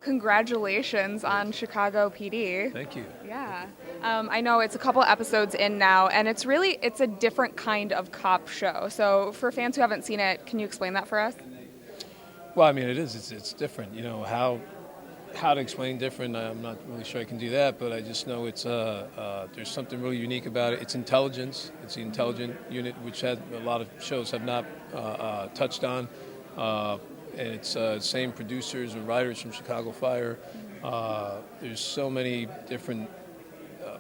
Congratulations on Chicago PD. Thank you. Yeah. I know it's a couple episodes in now, and it's a different kind of cop show. So for fans who haven't seen it, can you explain that for us? Well, I mean, it is. It's different. You know, how to explain different, I'm not really sure I can do that, but I just know it's there's something really unique about it. It's intelligence. It's the intelligent unit, which a lot of shows have not touched on. And it's same producers and writers from Chicago Fire. There's so many different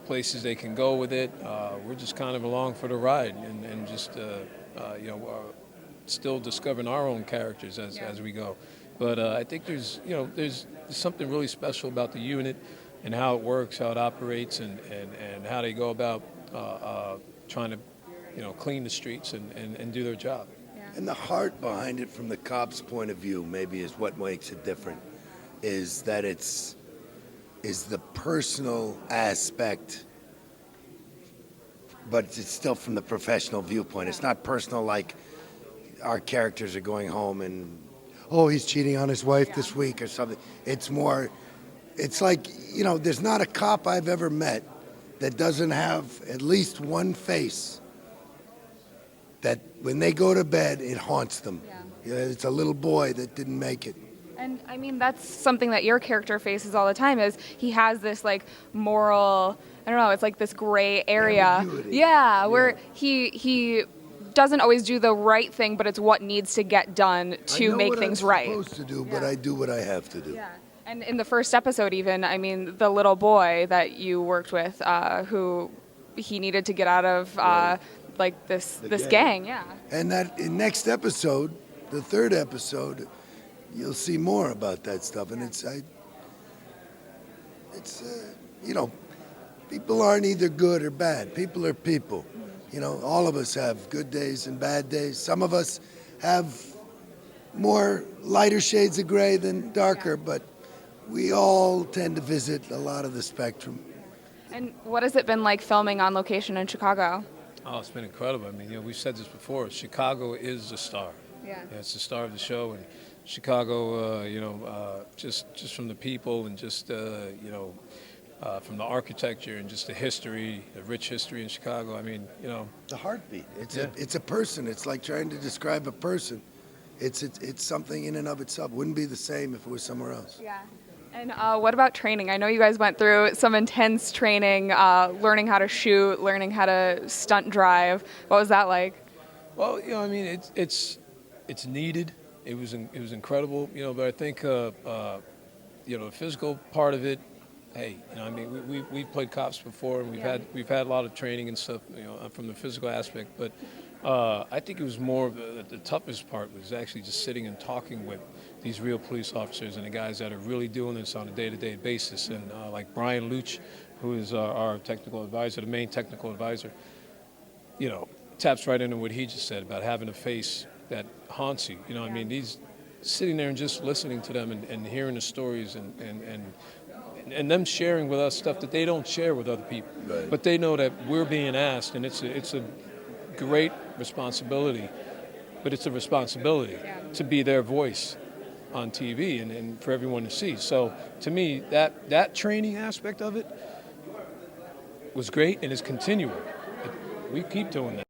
places they can go with it. We're just kind of along for the ride and just, still discovering our own characters as we go. But I think there's something really special about the unit and how it works, how it operates, and how they go about trying to, clean the streets and do their job. And the heart behind it from the cop's point of view maybe is what makes it different, is that is the personal aspect, but it's still from the professional viewpoint. It's not personal like our characters are going home and, oh, he's cheating on his wife this week or something. It's more, it's like, there's not a cop I've ever met that doesn't have at least one face that when they go to bed, it haunts them. Yeah. It's a little boy that didn't make it. And I mean, that's something that your character faces all the time is he has this like moral, I don't know, it's like this gray area. Yeah, where he doesn't always do the right thing, but it's what needs to get done to make things right. I know what I'm supposed to do, but I do what I have to do. Yeah. And in the first episode even, I mean, the little boy that you worked with, who he needed to get out of like this gang, yeah. And that in next episode, the third episode, you'll see more about that stuff. And people aren't either good or bad. People are people. All of us have good days and bad days. Some of us have more lighter shades of gray than darker, but we all tend to visit a lot of the spectrum. And what has it been like filming on location in Chicago? Oh, it's been incredible. I mean, we've said this before. Chicago is the star. Yeah. It's the star of the show, and Chicago, just from the people and just, from the architecture and just the history, the rich history in Chicago. I mean, the heartbeat. It's a person. It's like trying to describe a person. It's something in and of itself. Wouldn't be the same if it was somewhere else. Yeah. And what about training? I know you guys went through some intense training, learning how to shoot, learning how to stunt drive. What was that like? Well, I mean, it's needed. It was incredible, but I think the physical part of it. Hey, I mean, we've played cops before, and we've had a lot of training and stuff, from the physical aspect. But I think it was more of the toughest part was actually just sitting and talking with these real police officers and the guys that are really doing this on a day-to-day basis. And like Brian Luch, who is our technical advisor, the main technical advisor, taps right into what he just said about having a face that haunts you. I mean, these sitting there and just listening to them and hearing the stories and them sharing with us stuff that they don't share with other people. Right. But they know that we're being asked, and it's a great responsibility, but it's a responsibility to be their voice on TV and for everyone to see. So to me, that training aspect of it was great and is continuing. We keep doing that.